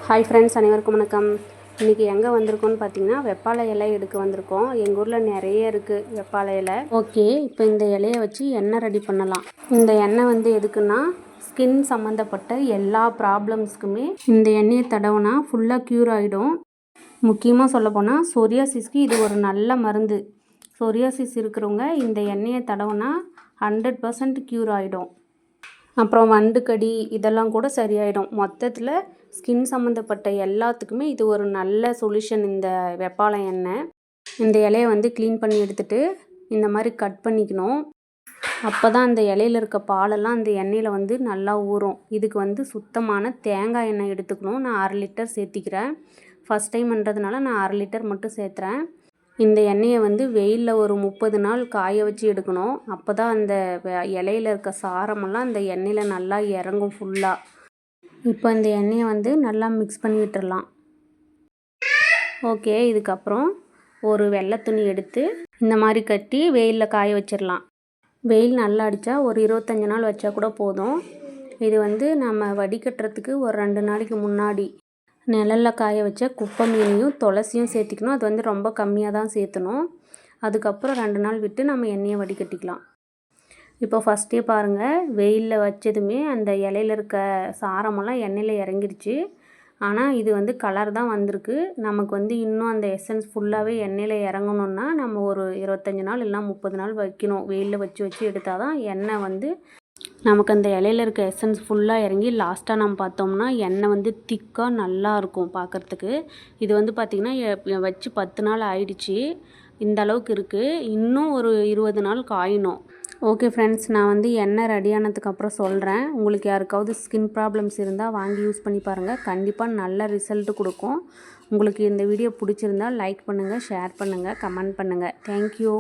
Hi friends, அனைவருக்கும் வணக்கம். இன்றைக்கி எங்கே வந்திருக்கோன்னு பார்த்தீங்கன்னா, வெப்பாலை இலை எடுக்க வந்திருக்கோம். எங்கள் ஊரில் நிறைய இருக்குது வெப்பாலை இலை. ஓகே, இப்போ இந்த இலையை வச்சு எண்ணெய் ரெடி பண்ணலாம். இந்த எண்ணெய் எதுக்குன்னா, ஸ்கின் சம்மந்தப்பட்ட எல்லா ப்ராப்ளம்ஸ்க்குமே இந்த எண்ணெயை தடவுனா ஃபுல்லாக க்யூர் ஆகிடும். முக்கியமாக சொல்லப்போனால் சொரியாசிஸ்க்கு இது ஒரு நல்ல மருந்து. சொரியாசிஸ் இருக்கிறவங்க இந்த எண்ணெயை தடவுனா 100% க்யூர் ஆகிடும். அப்புறம் வண்டுக்கடி இதெல்லாம் கூட சரியாயிடும். மொத்தத்தில் ஸ்கின் சம்மந்தப்பட்ட எல்லாத்துக்குமே இது ஒரு நல்ல சொல்யூஷன். இந்த வெப்பாலை எண்ணெய், இந்த இலையை க்ளீன் பண்ணி எடுத்துகிட்டு இந்த மாதிரி கட் பண்ணிக்கணும். அப்போ தான் அந்த இலையில் இருக்க பாலெல்லாம் அந்த எண்ணெயில் நல்லா ஊறும். இதுக்கு சுத்தமான தேங்காய் எண்ணெய் எடுத்துக்கணும். நான் 1/2 லிட்டர் சேர்த்திக்கிறேன். ஃபஸ்ட் டைம்ன்றதுனால நான் 1/2 லிட்டர் மட்டும் சேர்த்துறேன். இந்த எண்ணெயை வெயிலில் ஒரு 30 நாள் காய வச்சு எடுக்கணும். அப்போ தான் அந்த இலையில் இருக்க சாரமெல்லாம் அந்த எண்ணெயில் நல்லா இறங்கும் ஃபுல்லாக. இப்போ இந்த எண்ணெயை நல்லா மிக்ஸ் பண்ணி விட்டுடலாம். ஓகே, இதுக்கப்புறம் ஒரு வெள்ளை துணி எடுத்து இந்த மாதிரி கட்டி வெயிலில் காய வச்சிடலாம். வெயில் நல்லா அடித்தா ஒரு 25 நாள் வச்சா கூட போதும். இது நம்ம வடிகட்டுறதுக்கு ஒரு 2 நாளைக்கு முன்னாடி நிழலில் காய வச்ச குப்பை மீனையும் துளசியும் சேர்த்திக்கணும். அது ரொம்ப கம்மியாக தான் சேர்த்தணும். அதுக்கப்புறம் 2 நாள் விட்டு நம்ம எண்ணெயை வடிகட்டிக்கலாம். இப்போ ஃபஸ்ட்டே பாருங்கள், வெயிலில் வச்சதுமே அந்த இலையில் இருக்க சாரமெல்லாம் எண்ணெயில் இறங்கிடுச்சு. ஆனால் இது கலர் தான் வந்திருக்கு. நமக்கு இன்னும் அந்த எசன்ஸ் ஃபுல்லாகவே எண்ணெயில் இறங்கணுன்னா நம்ம ஒரு 25 நாள் இல்லைனா 30 நாள் வைக்கணும். வெயிலில் வச்சு எடுத்தால் தான் எண்ணெய் நமக்கு அந்த இலையில் இருக்க எசன்ஸ் ஃபுல்லாக இறங்கி லாஸ்ட்டாக நம்ம பார்த்தோம்னா எண்ணெய் திக்காக நல்லா இருக்கும் பார்க்குறதுக்கு. இது பார்த்திங்கன்னா வச்சு 10 நாள் ஆயிடுச்சு. இந்த அளவுக்கு இருக்குது. இன்னும் ஒரு 20 நாள் காயணும். ஓகே ஃப்ரெண்ட்ஸ், நான் எண்ணெய் ரெடியானதுக்கப்புறம் சொல்கிறேன். உங்களுக்கு யாருக்காவது ஸ்கின் ப்ராப்ளம்ஸ் இருந்தால் வாங்கி யூஸ் பண்ணி பாருங்கள். கண்டிப்பாக நல்ல ரிசல்ட் கொடுக்கும். உங்களுக்கு இந்த வீடியோ பிடிச்சிருந்தால் லைக் பண்ணுங்கள், ஷேர் பண்ணுங்கள், கமெண்ட் பண்ணுங்கள். தேங்க்யூ.